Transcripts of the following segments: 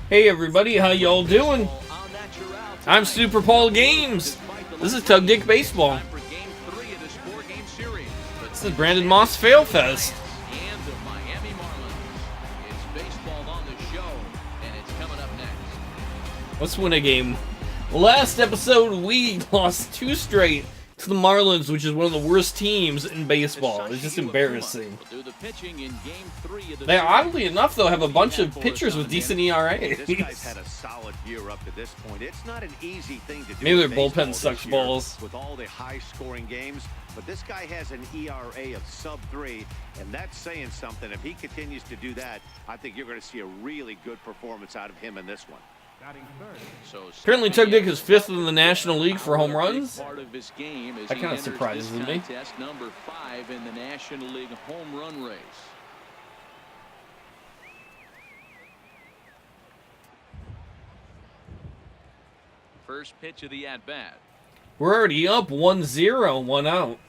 Hey everybody, how y'all doing? I'm SuperPaulGames. This is Tug Dick Baseball. This is Brandon Moss Failfest. Let's win a game. Last episode, we lost 2 straight to the Marlins, which is one of the worst teams in baseball. It's just embarrassing. They, oddly enough, though, have a bunch of pitchers with decent ERAs. Maybe their bullpen sucks balls. With all the high-scoring games, but this guy has an ERA of sub-3, and that's saying something. If he continues to do that, I think you're going to see a really good performance out of him in this one. Apparently, Tug Dick is 5th in the National League for home runs. That kind of surprises me. Number 5 in the National League home run race. First pitch of the at-bat. We're already up 1-0, 1 out.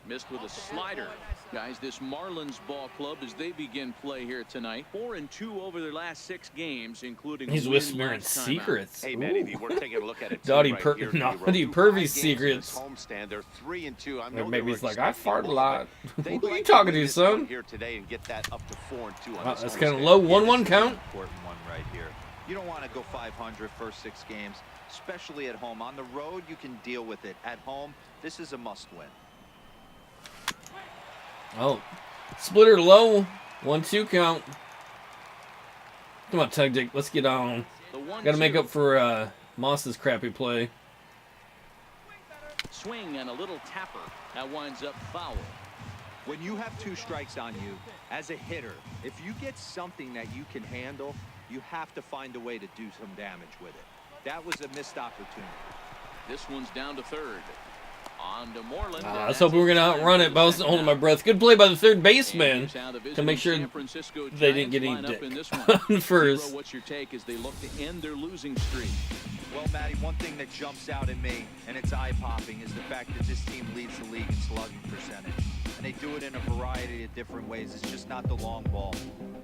Missed with a slider. Guys, this Marlins ball club, as they begin play here tonight, 4-2 over their last 6 games, including. He's whispering secrets. Hey, Manny, we're taking a look at it. Naughty pervy secrets. They're 3-2. I know maybe he's like, I fart a lot. Who are you talking to, son? Here today and get that up to 4-2. That's kind of low. 1-1 count. Important one right here. You don't want to go 500 first 6 games, especially at home. On the road, you can deal with it. At home, this is a must-win. Oh, splitter low, 1-2 count. Come on, Tug Dick, let's get on. Got to make up for Moss's crappy play. Swing and a little tapper. That winds up foul. When you have 2 strikes on you, as a hitter, if you get something that you can handle, you have to find a way to do some damage with it. That was a missed opportunity. This one's down to third. On to Moreland. I was hoping we were going to outrun it, but I wasn't holding my breath. Good play by the third baseman to make sure they didn't get any dick on first. What's your take as they look to end their losing streak? Well, Matty, one thing that jumps out at me, and it's eye-popping, is the fact that this team leads the league in slugging percentage. And they do it in a variety of different ways. It's just not the long ball.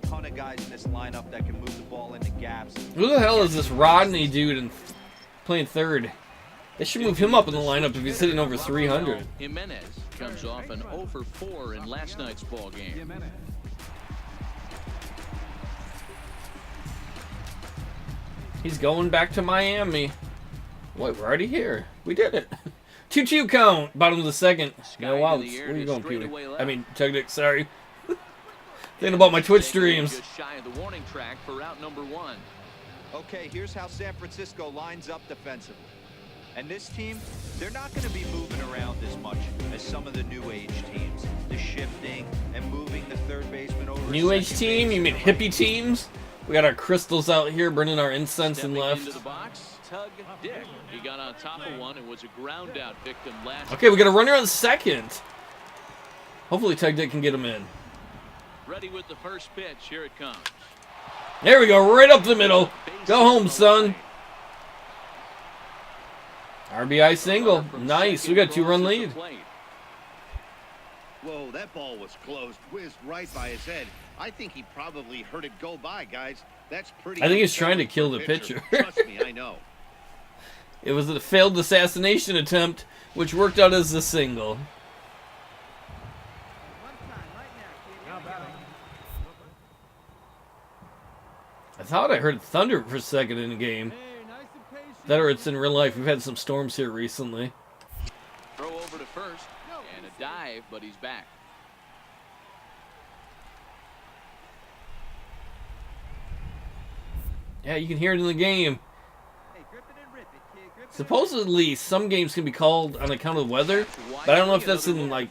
A ton of guys in this lineup that can move the ball into gaps. Who the hell is this Rodney dude playing third? They should move him up in the lineup if he's hitting over 300. Jimenez comes off an 0 for 4 in last night's ball game. He's going back to Miami. Wait, we're already here. We did it. 2-2 count. Bottom of the second. No outs. Where are you going, Peter? I mean, Tug Dick, sorry. Thinking about my Twitch streams. Shy of the warning track for route number 1. Okay, here's how San Francisco lines up defensively. And this team, they're not going to be moving around as much as some of the new age teams. The shifting and moving the third baseman over. New age team? You mean hippie teams? We got our crystals out here burning our incense and left. Into the box, Tug Dick. He got on top of one and was a ground out victim last. Okay, we got a runner on second. Hopefully Tug Dick can get him in. Ready with the first pitch. Here it comes. There we go, right up the middle. Go home, son. RBI single. Nice. We got a 2-run lead. Whoa, that ball was close. Whizzed right by his head. I think he probably heard it go by, guys. That's pretty. I think he's trying to kill the pitcher. Trust me, I know. It was a failed assassination attempt, which worked out as a single. I thought I heard thunder for a second in the game. That or it's in real life. We've had some storms here recently. Throw over to first and a dive, but he's back. Yeah, you can hear it in the game. Supposedly, some games can be called on account of the weather, but I don't know if that's in like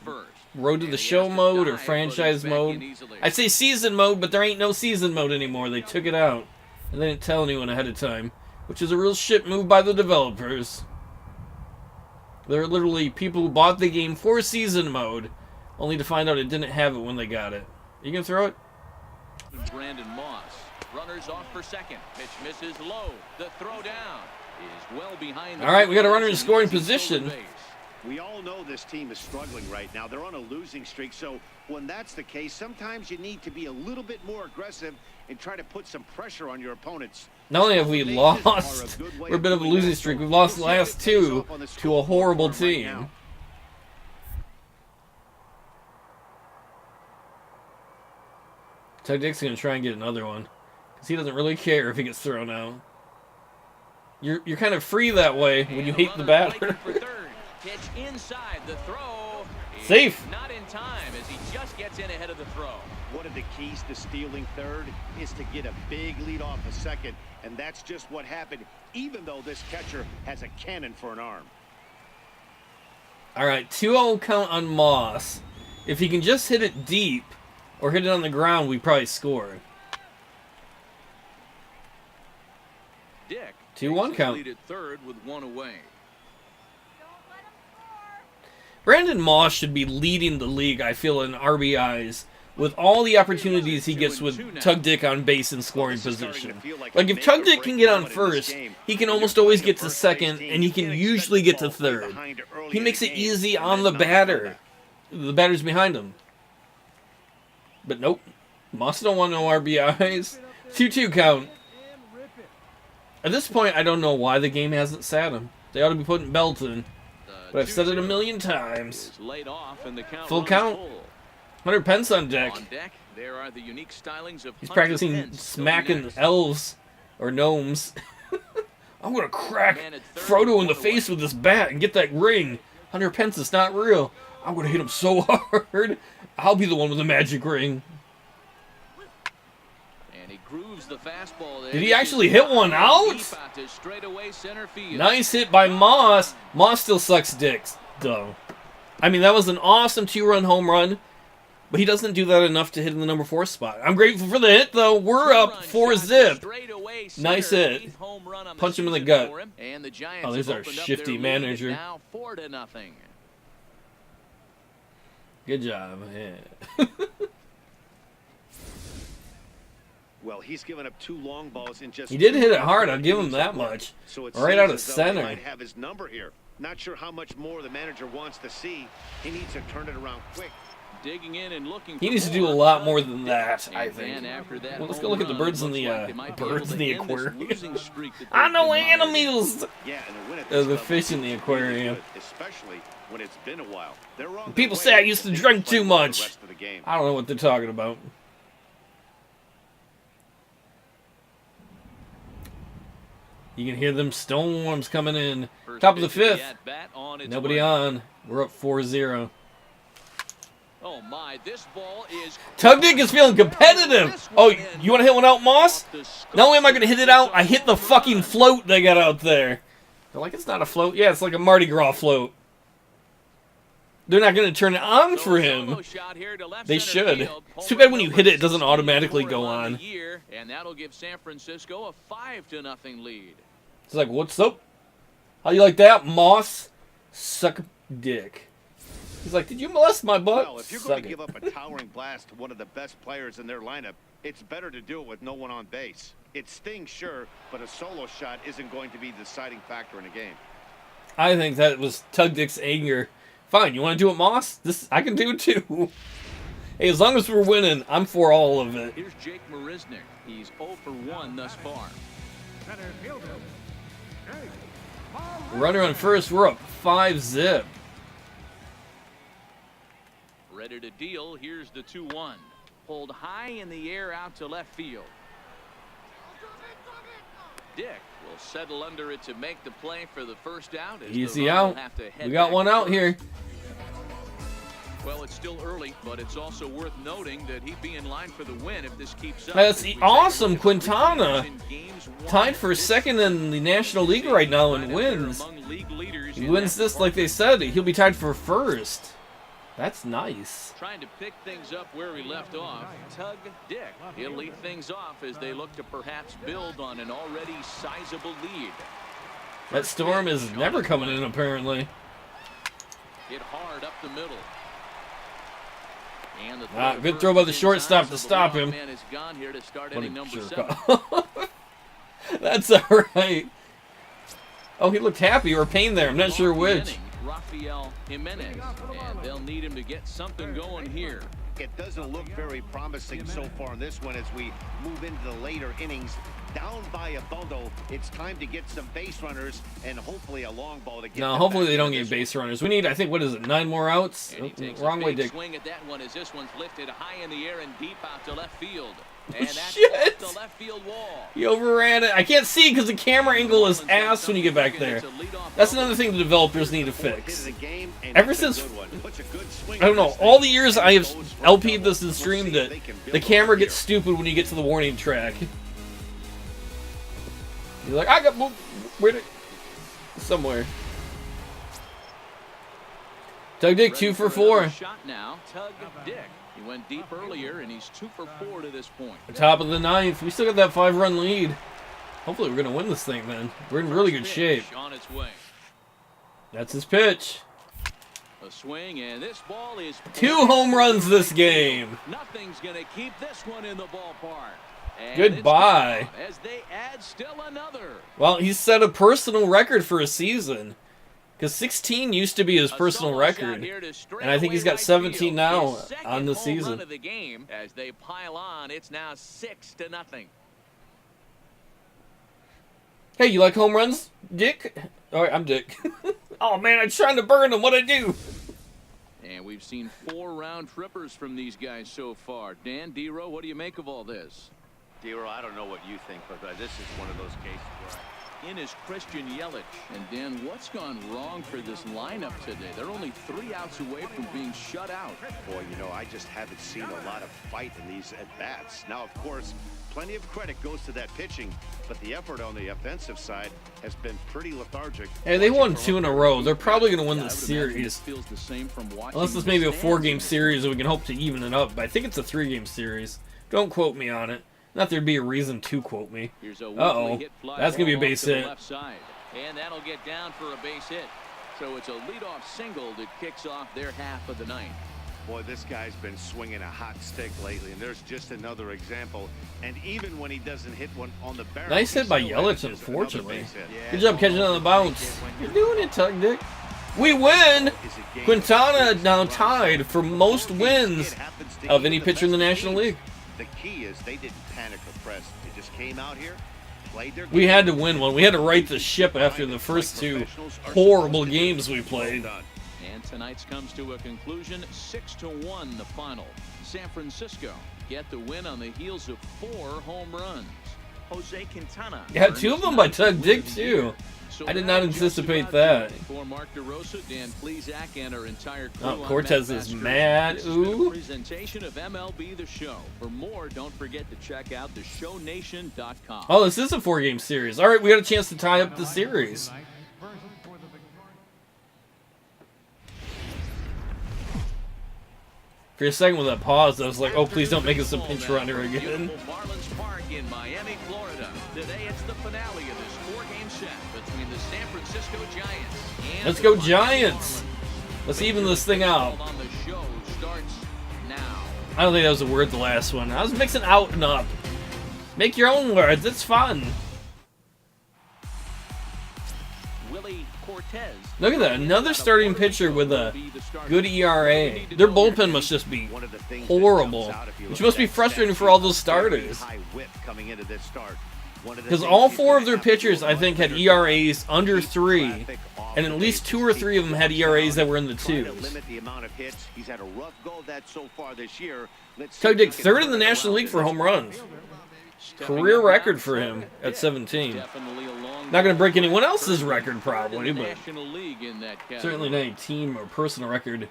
Road to the Show mode or franchise mode. I say season mode, but there ain't no season mode anymore. They took it out, and they didn't tell anyone ahead of time, which is a real shit move by the developers. There are literally people who bought the game for season mode, only to find out it didn't have it when they got it. You can throw it? Brandon Moss. Runners off for second. Pitch misses low. The throw down is well behind. All right, we got a runner in scoring position. We all know this team is struggling right now. They're on a losing streak, so when that's the case, sometimes you need to be a little bit more aggressive and try to put some pressure on your opponents. Not only have we lost, we're a bit of a losing streak. We've lost the last two to a horrible team. Tug Dick's going to try and get another one, because he doesn't really care if he gets thrown out. You're kind of free that way when you hate the batter. Pitch inside the throw. Safe. Not in time as he just gets in ahead of the throw. One of the keys to stealing third is to get a big lead off a second, and that's just what happened, even though this catcher has a cannon for an arm. All right, 2-0 count on Moss. If he can just hit it deep or hit it on the ground, we probably score. Dick 2-1 count. lead at third with one away. Brandon Moss should be leading the league, I feel, in RBIs with all the opportunities he gets with Tug Dick on base and scoring position. Like, if Tug Dick can get on first, he can almost always get to second, and he can usually get to third. He makes it easy on the batter. The batter's behind him. But nope. Moss don't want no RBIs. 2-2 count. At this point, I don't know why the game hasn't sat him. They ought to be putting belts in. But I've said it a million times. Full count. 100 pence on deck. There are the unique stylings of He's practicing smacking elves or gnomes. I'm going to crack Frodo in the face with this bat and get that ring. 100 pence is not real. I'm going to hit him so hard. I'll be the one with the magic ring. And he grooves the fastball there. Did he actually hit one out? Nice hit by Moss. Moss still sucks dicks, though. I mean, that was an awesome 2-run home run, but he doesn't do that enough to hit in the number 4 spot. I'm grateful for the hit, though. We're up 4-zip. Nice hit. Punch him in the gut. Oh, there's our shifty manager. Now 4-0. Good job. Yeah. Well, he's given up 2 long balls in just. He did hit it hard. I'll give him that much. So right out of he center. might have his number here. Not sure how much more the manager wants to see. He needs to turn it around quick. Digging in and looking. He needs to do a lot more than that, I think. Well, let's go look at the birds in the aquarium. I know animals. Yeah, and The fish in the aquarium. Especially when it's been a while. People say I used to drink too much. I don't know what they're talking about. You can hear them storms coming in. Top of the 5th. Nobody on. We're up 4-0. Oh my, this ball is. Tug Dick is feeling competitive. Oh, you want to hit one out, Moss? Not only am I going to hit it out, I hit the fucking float they got out there. They're like, it's not a float. Yeah, it's like a Mardi Gras float. They're not going to turn it on for him. They should. It's too bad when you hit it, it doesn't automatically go on. And that'll give San Francisco a 5-0 lead. It's like, what's up? How you like that, Moss? Suck dick. He's like, did you molest my butt? Well, if you're going to give up a towering blast to one of the best players in their lineup, it's better to do it with no one on base. It stings, sure, but a solo shot isn't going to be the deciding factor in a game. I think that was Tug Dick's anger. Fine, you want to do it, Moss? I can do it too. Hey, as long as we're winning, I'm for all of it. Here's Jake Marisnick. He's 0 for 1 thus far. Runner on first, we're up 5-0. Ready to deal. Here's the 2-1. Pulled high in the air out to left field. Dick will settle under it to make the play for the first out. Easy out. We got one out here. Well, it's still early, but it's also worth noting that he'd be in line for the win if this keeps up. That's awesome. Quintana tied for second in the National League right now and wins. He wins this like they said. He'll be tied for first. That's nice. Trying to pick things up where he left off. Tug Dick. He'll lead things off as they look to perhaps build on an already sizable lead. That storm is never coming in, apparently. Hit hard up the middle. Good throw by the shortstop to stop him. That's all right. Oh, he looked happy or pain there. I'm not sure which. Rafael Jimenez, and they'll need him to get something going here. It doesn't look very promising so far in this one as we move into the later innings. Down by a bundle, it's time to get some base runners and hopefully a long ball to get. No, hopefully they don't get base runners. We need, I think, what is it, 9 more outs? And he takes Wrong a way, big Dick. swing at that one as this one's lifted high in the air and deep out to left field. And that's Shit! off the left field wall. He overran it. I can't see because the camera angle is ass when you get back there. That's another thing the developers need to fix. Ever since, I don't know, all the years I have LP'd this and streamed it, the camera gets stupid when you get to the warning track. You're like, I got moved. Where'd it? Somewhere. Tug Dick, 2 for 4. Shot now, Tug Dick. He went deep earlier, and he's 2 for 4 to this point. Top of the 9th. We still got that 5-run lead. Hopefully we're going to win this thing, man. We're in really good shape. On its way. That's his pitch. A swing, and this ball is 2 home runs this game. Nothing's going to keep this one in the ballpark. And Goodbye. as they add still another. Well, he's set a personal record for a season. Because 16 used to be his personal record. And I think he's got 17 now on the season. Of the game. As they pile on, it's now 6-0. Hey, you like home runs, Dick? Alright, I'm Dick. Oh man, I'm trying to burn them. What'd I do? And we've seen 4 round trippers from these guys so far. Dan, D-Row, what do you make of all this? D-Row, I don't know what you think, but this is one of those cases where in is Christian Yelich. And Dan, what's gone wrong for this lineup today? They're only 3 outs away from being shut out. boy, you know, I just haven't seen a lot of fight in these at-bats. Now, of course, plenty of credit goes to that pitching, but the effort on the offensive side has been pretty lethargic. Hey, they won 2 in a row. They're probably going to win the I would series. imagine it feels the same from watching Unless it's the maybe a stands 4-game in this series and we can hope to even it up. But I think it's a 3-game series. Don't quote me on it. Not there'd be a reason to quote me. Uh-oh. That's going to be a base hit. And that'll get down for a base hit. So it's a leadoff single that kicks off their half of the 9th. Boy, this guy's been swinging a hot stick lately, and there's just another example. And even when he doesn't hit one on the barrel, Nice hit by Yelich, unfortunately. Good job catching on the bounce. You're doing it, Tug Dick. We win! Quintana now tied for most wins of any pitcher in the National League. The key is they didn't panic or press. They just came out here, played their game. We had to win one. We had to right the ship after the first 2 horrible games we played. And tonight's comes to a conclusion, 6-1 the final. San Francisco get the win on the heels of 4 home runs. Jose Quintana. Yeah, 2 of them by Tug Dick, too. I did not anticipate that. For Mark DeRosa, Dan Plesac, and our entire crew. Oh, Cortez is mad. Ooh. Presentation of MLB The Show. For more, don't forget to check out theshownation.com. Oh, this is a 4-game series. All right, we got a chance to tie up the series. For a second with that pause, I was like, oh, please don't make us a pinch runner again. Marlins Park in Miami, Florida. Today it's the finale of this 4-game set between the San Francisco Giants and Let's go Giants. Let's even this thing out. On the show starts now. I don't think that was a word the last one. I was mixing out and up. Make your own words. It's fun. Willie Cortez. Look at that. Another starting pitcher with a good ERA. Their bullpen must just be horrible, which must be frustrating for all those starters. Because all 4 of their pitchers, I think, had ERAs under 3, and at least 2 or 3 of them had ERAs that were in the 2s. Tug Dick, 3rd in the National League for home runs. Career record for him at 17. Not going to break anyone else's record, probably, but certainly not a team or personal record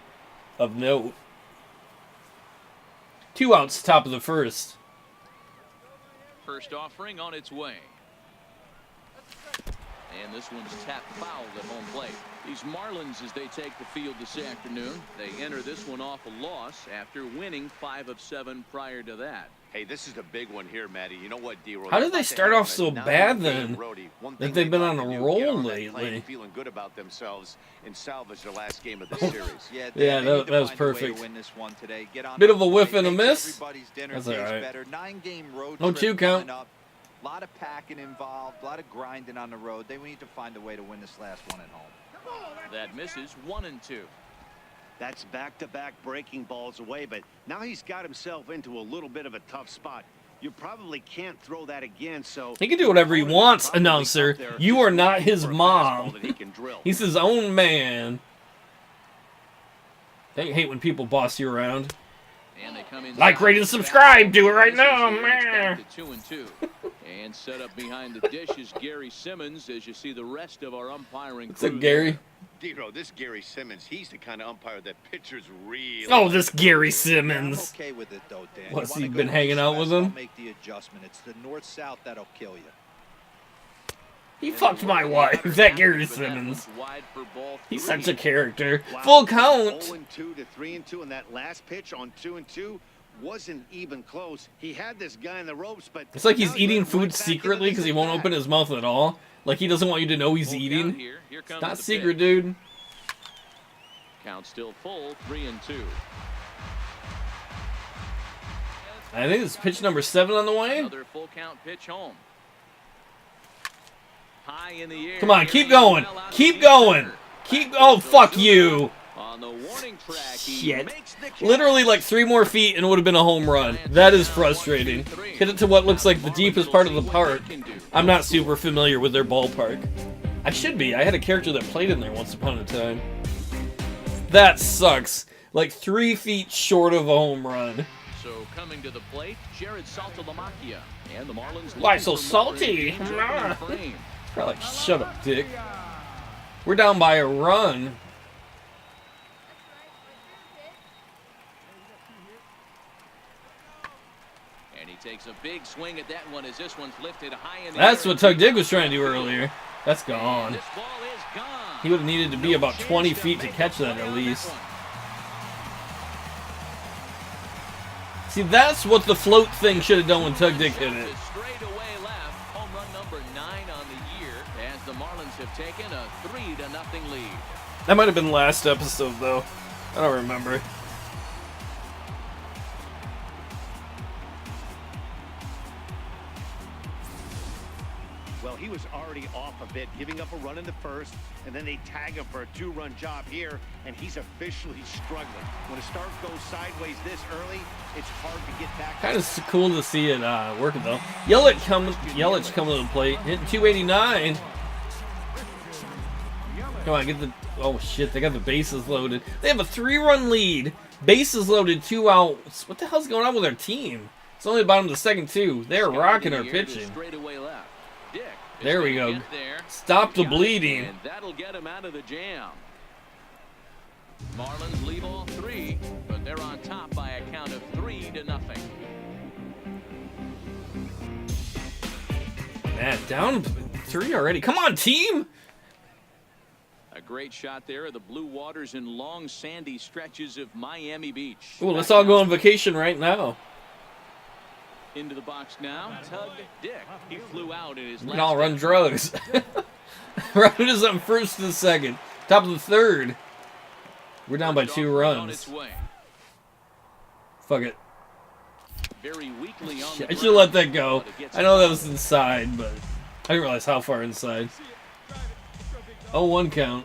of note. 2 outs, top of the 1st. First offering on its way. And this one's tapped foul at home plate. These Marlins, as they take the field this afternoon, they enter this one off a loss after winning 5 of 7 prior to that. Hey, this is a big one here, Matty. You know what, D-Roll? How did they start off so bad then? That they've been on a roll lately. Feeling good about themselves and salvage their last game of the series. Yeah, that was perfect. Bit of a whiff and a miss. That's all right. 9-game road No trip 2 count. coming up. A lot of packing involved, a lot of grinding on the road. They need to find a way to win this last one at home. That misses 1-2. That's back-to-back breaking balls away, but now he's got himself into a little bit of a tough spot. You probably can't throw that again, so He can do whatever he wants, announcer. You are not his mom. He's his own man. They hate when people boss you around. And they come in Like, rate, and subscribe. Do it right now, man. 2-2. And set up behind the dish is Gary Simmons as you see the rest of our umpiring. What's up, Gary? Dero, this Gary Simmons, he's the kind of umpire that pitchers really... Oh, this Gary I'm Simmons. okay with it though, Dan. What's You he wanna been go hanging out with east-west, him? I'll make the adjustment. It's the north-south that'll kill you. He fucked my wife. That Gary Simmons. He's such a character. Full count. 0-2 to 3-2, and that last pitch on 2-2 wasn't even close. He had this guy in the ropes, but It's like he's now he eating went food right back secretly into because he this won't at-bat. open his mouth at all. Like he doesn't want you to know he's eating. It's not secret, dude. Count still full, 3-2. I think it's pitch number 7 on the way. Another full count pitch home. High in the air. Come on, keep going. Keep going. Keep. Oh, fuck you. On the warning track, he Shit. makes the catch. Literally like 3 more feet and it would have been a home run. That is frustrating. Hit it to what looks like the deepest part of the park. I'm not super familiar with their ballpark. I should be. I had a character that played in there once upon a time. That sucks. Like 3 feet short of a home run. So coming to the plate, Jared Saltalamacchia. And the Marlins. Why looking so for more in salty? the opening frame. Probably like, shut up, Dick. We're down by a run. And he takes a big swing at that one as this one's lifted high in the That's air. what Tug Dick was trying to do earlier. That's gone. This ball is gone. He would have needed to be No about chance 20 feet to make catch a that play at on least. one. See, that's what the float thing should have done when Tug Dick hit it. Straight away left, home run number 9 on the year as the Marlins have taken a 3-0 lead. That might have been last episode, though. I don't remember. Well, he was already off a bit, giving up a run in the first, and then they tag him for a 2-run job here, and he's officially struggling. When a start goes sideways this early, it's hard to get back. Kind of cool to see it working, though. Yelich coming to the plate. Hitting 289. Come on, get the... Oh, shit, they got the bases loaded. They have a 3-run lead. Bases loaded, 2 outs. What the hell's going on with their team? It's only the bottom of the second 2. They're rocking our pitching. Straight away left. Dick is There we gonna go. get there. Stop the Got it, bleeding. And that'll get him out of the jam. Marlins lead all 3, but they're on top by a count of 3-0. Man, down 3 already. Come on, team! A great shot there of the blue waters and long sandy stretches of Miami Beach. Ooh, let's all go on vacation right now. Into the box now, Tug Dick. He flew out in his We last can all run at- drugs. Rounders on first and second. Top of the 3rd. We're down by 2 On runs. its way. Fuck it. Very weakly on I the should have let that ground, go. but it gets I know that was inside, but I didn't realize how far inside. 0-1 count.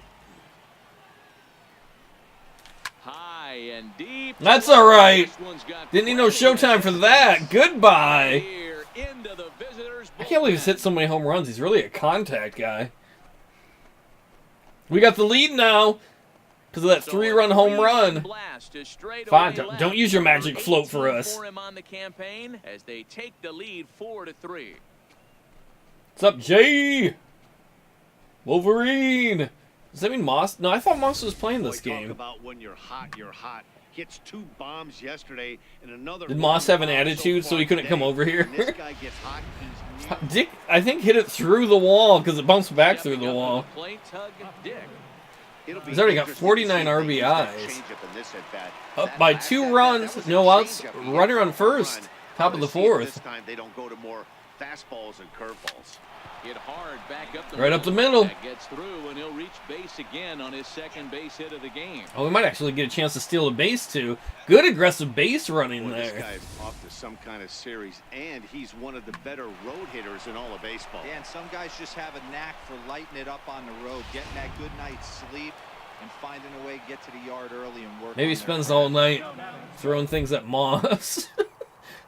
high and deep. That's all right. This one's got Didn't need no plenty of showtime for that. Goodbye. here into the visitors' I can't believe he's hit so many home runs. He's really a contact guy. We got the lead now because of that 3-run home run. Fine, don't use your magic float for us. For him on the campaign as they take the lead 4-3. What's up, Jay? Wolverine. Does that mean Moss? No, I thought Moss was playing this Boy, talk game. about when you're hot, you're hot. Hits 2 bombs yesterday and another. Did Moss have an bomb attitude so far he couldn't come today. over here? When this guy gets hot, he's Dick, I think, hit it through the wall because it bounced back through the wall. Tug Dick. It'll be He's already got interesting to 49 see if he uses that RBIs. changeup in this at-bat. Up That by last 2 at-bat, runs, that was no a outs, changeup. He runner hit on a first, run. top of the Let's see if 4th. This time they don't go to more fastballs and curveballs. Hit hard back up the Right up the middle. That gets through, and he'll reach base again on his second base hit of the game. Oh, we might actually get a chance to steal a base, too. Good aggressive base running Boy, this there. guy's off to some kind of series, and he's one of the better road hitters in all of baseball. Yeah, and some guys just have a knack for lighting it up on the road, getting that good night's sleep, and finding a way to get to the yard early and work. Maybe he spends all night throwing things at Moss.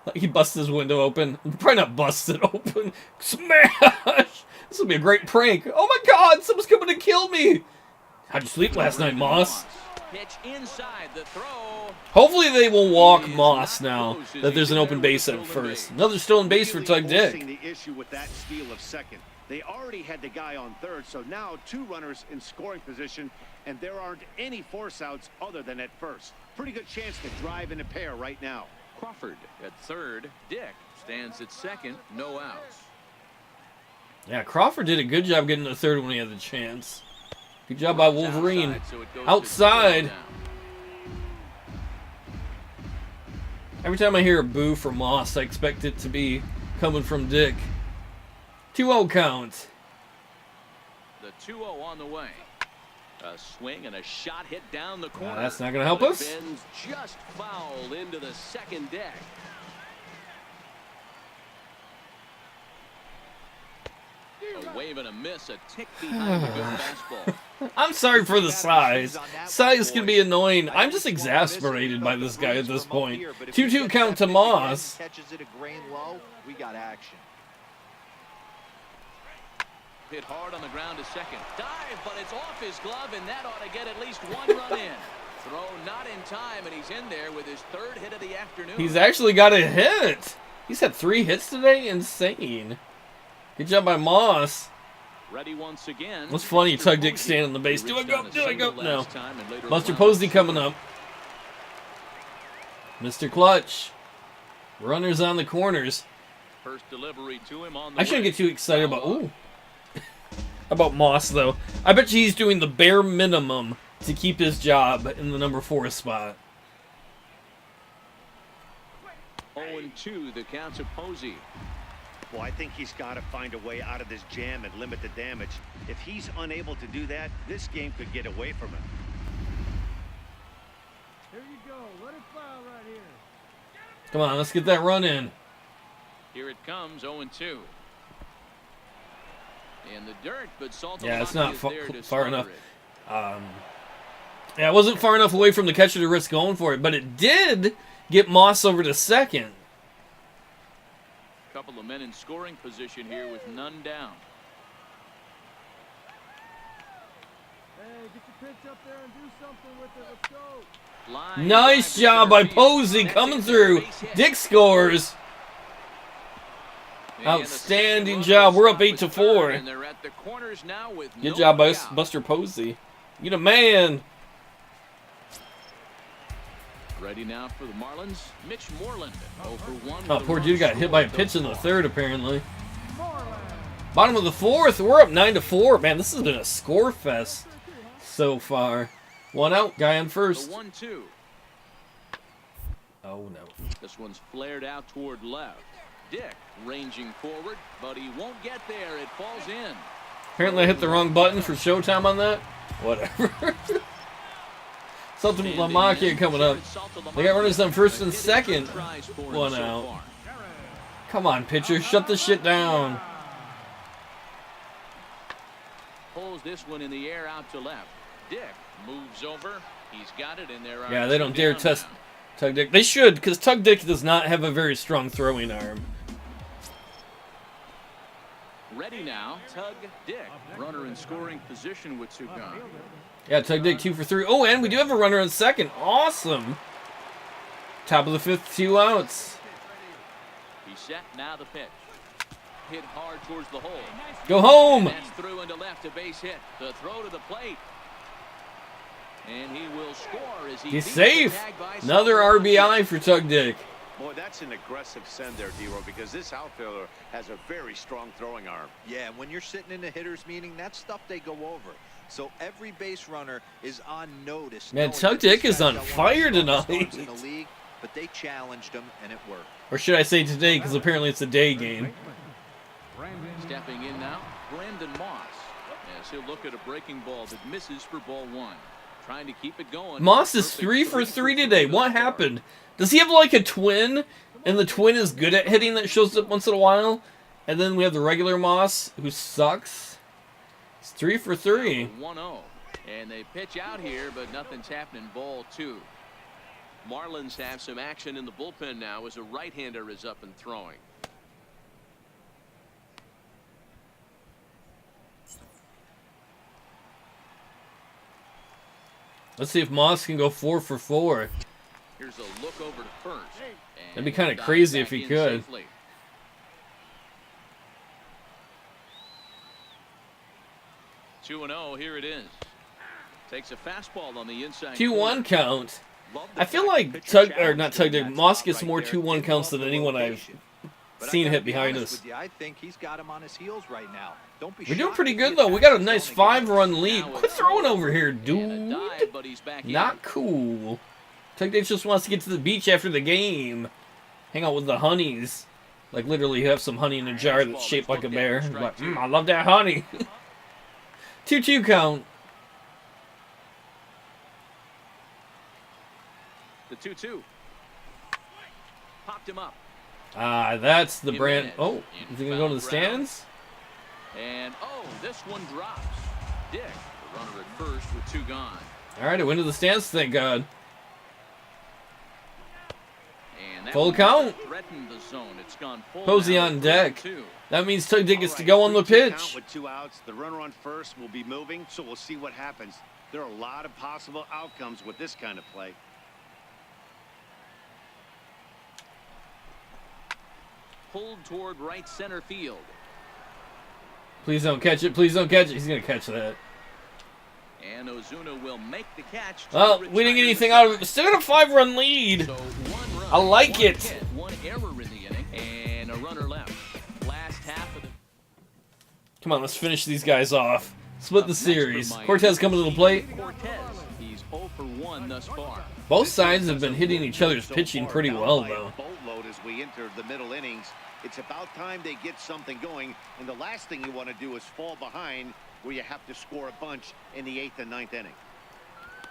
Like he busts his window open. Probably not busts it open. Smash! This will be a great prank. Oh my god, someone's coming to kill me! How'd you sleep last night, Moss? Pitch inside the throw. Hopefully they will walk Moss now that there's an open base at first. Another stolen base for Tug Dick. The issue with that steal of second. They already had the guy on third, so now 2 runners in scoring position, and there aren't any force outs other than at first. Pretty good chance to drive in a pair right now. Crawford at third. Dick stands at second. No outs. Yeah, Crawford did a good job getting to third when he had the chance. Good job by Wolverine. Outside. Every time I hear a boo from Moss, I expect it to be coming from Dick. 2-0 count. The 2-0 on the way. A swing and a shot hit down the corner. That's not going to help us. Bends just foul into the second deck. A wave and a miss, a tick behind the good fastball. I'm sorry for the size. Size can be annoying. I'm just exasperated by this guy at this point. 2-2 count to Moss. Catches it a grain low, we got action. Hit hard on the ground to second. Dive, but it's off his glove, and that ought to get at least 1 run in. Throw not in time, and he's in there with his 3rd hit of the afternoon. He's actually got a hit. He's had 3 hits today. Insane. Good job by Moss. Ready once again. What's funny? Tug Dick standing on the base. Do I go? Do I go? No. Buster Posey coming up. Mr. Clutch. Runners on the corners. First delivery to him on the I shouldn't get too excited about. Ooh. About Moss, though. I bet you he's doing the bare minimum to keep his job in the number 4 spot. 0-2, the count to Posey. Well, I think he's got to find a way out of this jam and limit the damage. If he's unable to do that, this game could get away from him. Here you go. Let it fly right here. Come on, let's get that run in. Here it comes, 0-2. In the dirt, but Saltamante Yeah, it's not is there to far enough. it. Yeah, it wasn't far enough away from the catcher to risk going for it, but it did get Moss over to second. Couple of men in scoring position here with none down. Hey, get your pitch up there and do something with it. Let's go. Line Nice drive job to by third Posey base. coming That's a through. base hit. Dick scores. And the Outstanding second job. runner We're up stopped 8-4. at third, and they're at the corners now with Good no job by out. Buster Posey. You the man. Ready now for the Marlins. Mitch Moreland. 0 for 1. Oh, with a poor run dude got hit by a scored. pitch in the 3rd, apparently. Moreland. Bottom of the 4th. We're up 9-4. Man, this has been a score fest so far. 1 out. Guy on The first. 1-2. Oh, no. This one's flared out toward left. Dick ranging forward, but he won't get there. It falls in. Apparently I hit the wrong button for showtime on that. Whatever. Something Lamakia coming up. They got runners on first and second. 1 out. Come on, pitcher. Shut this shit down. Pulls this one in the air out to left. Dick moves over. He's got it in there. Yeah, they don't dare test Tug Dick. They should, because Tug Dick does not have a very strong throwing arm. Ready now, Tug Dick. Runner in scoring position with 2 gone. Yeah, Tug Dick 2 for 3. Oh, and we do have a runner on second. Awesome. Top of the 5th, 2 outs. He's set, now the pitch. Hit hard towards the hole. Go home. That's through into left, a base hit. The throw to the plate. And he will score as he He's beats safe. the tag by Another Saltamante. RBI for Tug Dick. Boy, that's an aggressive send there, D-Row, because this outfielder has a very strong throwing arm. Yeah, when you're sitting in the hitters meeting, that's stuff they go over. So every base runner is on notice. Man, knowing Tug that this Dick is guy's on got one of the fire strongest tonight. arms in the league, but they challenged him, and it worked. Or should I say today, because apparently it's a day game. Stepping in now, Brandon Moss. As he'll look at a breaking ball that misses for ball 1. Trying to keep it going. Moss is 3 for 3 today. What happened? Does he have like a twin? And the twin is good at hitting that shows up once in a while? And then we have the regular Moss who sucks. It's 3 for 3. 1-0. And they pitch out here, but nothing's happening. Ball 2. Marlins have some action in the bullpen now as a right-hander is up and throwing. Let's see if Moss can go 4 for 4. Here's a look over to first. That'd be kind of crazy if he could. Safely. 2-0, here it is. Takes a fastball on the inside. 2-1 count. I feel like Moss gets more 2-1 counts than anyone I've seen hit behind us. I think he's got him on his heels right now. We're doing pretty good though. We got a nice 5-run lead. Quit throwing over here, dude. Not cool. Tug Dick just wants to get to the beach after the game. Hang out with the honeys. Like literally you have some honey in a jar that's shaped like a bear. Like, I love that honey. 2-2 count. The 2-2. Popped him up. That's the brand. Oh, is he going to go to the stands? And, oh, this one drops. Dick, the runner at first with 2 gone. All right, it went to the stands, thank God. And Full count. Threatened the zone. It's gone full. Posey now, on deck. 2. That means Tug Dick gets to go on the pitch. With 2 outs, the runner on first will be moving, so we'll see what happens. There are a lot of possible outcomes with this kind of play. Pulled toward right center field. Please don't catch it. Please don't catch it. He's going to catch that. And Ozuna will make the catch. Well, we didn't get anything out of it. Still got a 5-run lead. So 1 run, I like 1 it. hit, 1 error in the inning, and a runner left. Last half of the. Come on, let's finish these guys off. Split the Up next for series. Miami, Cortez coming to the plate. Cortez. He's 0 for 1 thus far. Both sides have been hitting each other's pitching pretty well, though. Boatload as we enter the middle innings. It's about time they get something going, and the last thing you want to do is fall behind where you have to score a bunch in the 8th and 9th inning.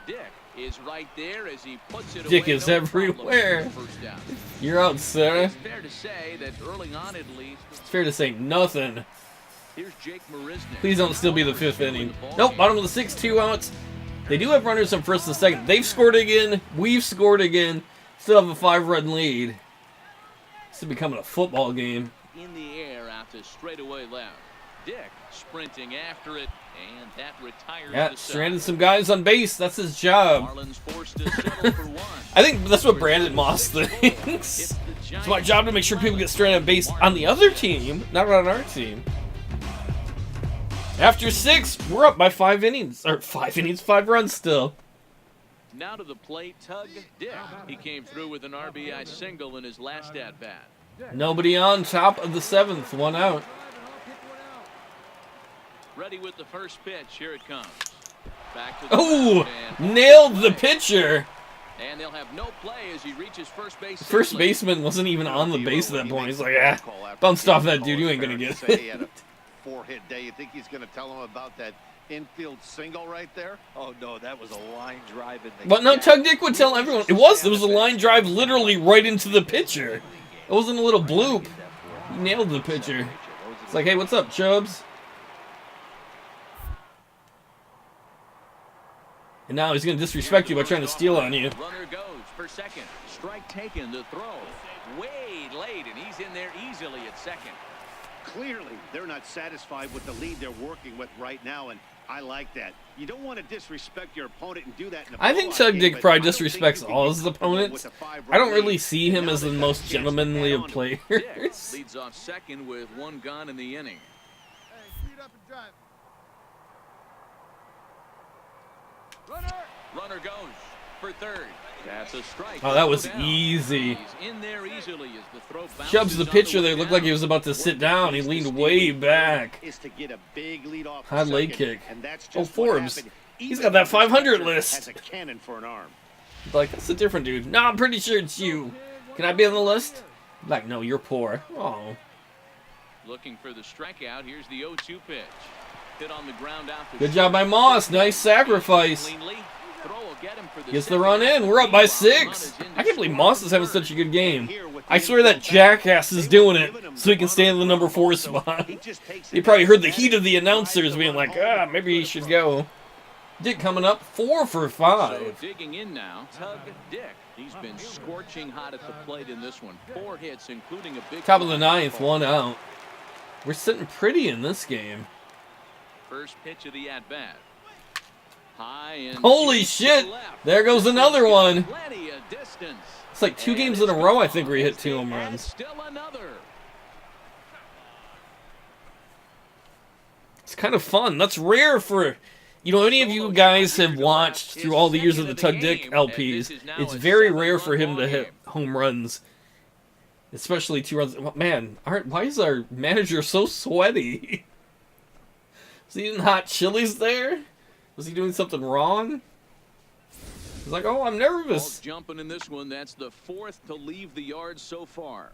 Dick is right there as he puts it Dick away. is No everywhere. problem for the first down. You're out, Sarah. It's fair to say that early on at least. It's fair to say nothing. Here's Jake Marisnik. Please don't still be the 5th inning. Nope, bottom of the 6th, 2 outs. They do have runners on first and second. They've scored again. We've scored again. Still have a 5-run lead. This is becoming a football game. In the air out to straightaway left. Dick sprinting after it, and that retires Yeah, the side. stranded some guys on base. That's his job. Marlins forced to settle for 1. I think that's what Brandon Moss thinks. It's my job to make sure people get stranded on base on the other team, not on our team. After 6, we're up by 5 innings. Or 5 innings, 5 runs still. Now to the plate, Tug Dick. He came through with an RBI single in his last at-bat. Nobody on, top of the 7th, 1 out. Ready with the first pitch. Here it comes. Back to the Oh, mound and nailed the pitcher. And they'll have no play as he reaches first base. First safely. baseman wasn't even on the base at that point. He's like, bounced off that dude. You ain't going to get Say he had it. a 4-hit day. You think he's going to tell him about that infield single right there? Oh no, that was a line drive in the. But no, Tug Dick would tell everyone. It was a line drive literally right into the pitcher. It wasn't a little bloop. He nailed the pitcher. It's like, hey, what's up, Chubbs? And now he's going to disrespect you by trying to steal on you. Runner goes for second. Strike taken to throw. Way late, and he's in there easily at second. Clearly, they're not satisfied with the lead they're working with right now, and I like that. You don't want to disrespect your opponent and do that in a I think blowout Tug game, Dick but probably I don't think disrespects you can all get his comfortable opponents. with a 5-run I don't really lead. see him Now as the they've got most a chance to gentlemanly add of on to it. players. Dick leads off second with 1 gone in the inning. Hey, speed up and drive. Runner! Runner goes for third. That's a strike. Oh, that was Down. easy. He's in there easily as the throw bounces Chubbs, the on pitcher, way they looked like he down. was about to sit down. He leaned way back. Is to get a big lead off High the leg second, kick. and that's Oh, just what Forbes. happened. He's Even got that the 500 catcher list. Has a cannon for an arm. Like, that's a different dude. No, I'm pretty sure it's you. Can I be on the list? Like, no, you're poor. Oh. Looking for the strikeout. Here's the 0-2 pitch. Hit on the ground out. Good job by Moss. Nice sacrifice. Gets the run in. We're up by 6. I can't believe Moss is having such a good game. I swear that jackass is doing it so he can stay in the number 4 spot. He probably heard the heat of the announcers being like, maybe he should go. Dick coming up 4 for 5. So digging in now, Tug Dick. He's been scorching hot at the plate in this one. 4 hits, including a big. Top of the 9th, 1 out. We're sitting pretty in this game. First pitch of the at bat. High and holy shit! There goes another one. Plenty of distance. It's like 2 games in a row, I think, where he hit 2 home runs. Still another. It's kind of fun. That's rare for, any of you guys have watched through all the years of the Tug Dick LPs. It's very rare for him to hit home runs, especially 2 runs. Man, why is our manager so sweaty? Is he eating hot chilies there? Was he doing something wrong? He's like, oh, I'm nervous. Ball's jumping in this one. That's the 4th to leave the yard so far.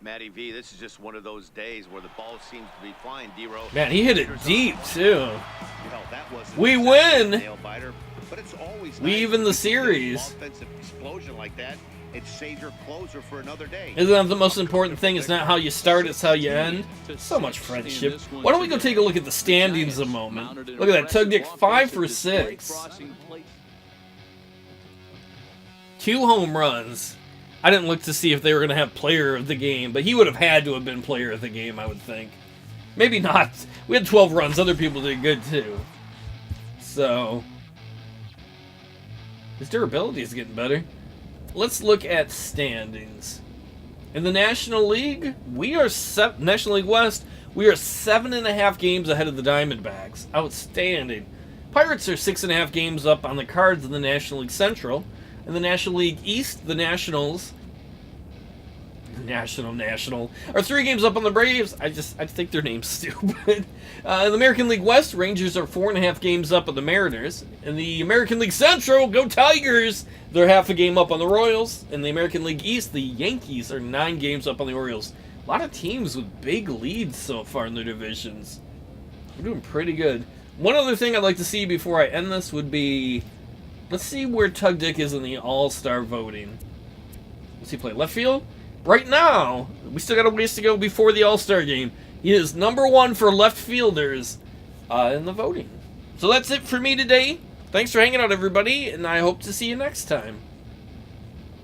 Matty V, this is just one of those days where the ball seems to be flying. D-Row. Man, he hit it deep, too. Hell, that wasn't We win! nail-biter, but it's always We nice even the to see an series. offensive explosion like that. It saves your closer for another day. Isn't that the most important thing? It's not how you start, it's how you end. So much friendship. Why don't we go take a look at the standings a moment? Look at that, Tug Dick 5 for 6. 2 home runs. I didn't look to see if they were going to have player of the game, but he would have had to have been player of the game, I would think. Maybe not. We had 12 runs. Other people did good, too. So, his durability is getting better. Let's look at standings. In the National League, we are National League West. We are 7.5 games ahead of the Diamondbacks. Outstanding. Pirates are 6.5 games up on the Cards in the National League Central. In the National League East, the Nationals, are 3 games up on the Braves. I think their name's stupid. In the American League West, Rangers are 4.5 games up on the Mariners. In the American League Central, go Tigers! They're half a game up on the Royals. In the American League East, the Yankees are 9 games up on the Orioles. A lot of teams with big leads so far in their divisions. We're doing pretty good. One other thing I'd like to see before I end this would be, let's see where Tug Dick is in the All-Star voting. Does he play left field? Right now, we still got a ways to go before the All-Star game. He is number 1 for left fielders in the voting. So that's it for me today. Thanks for hanging out, everybody, and I hope to see you next time.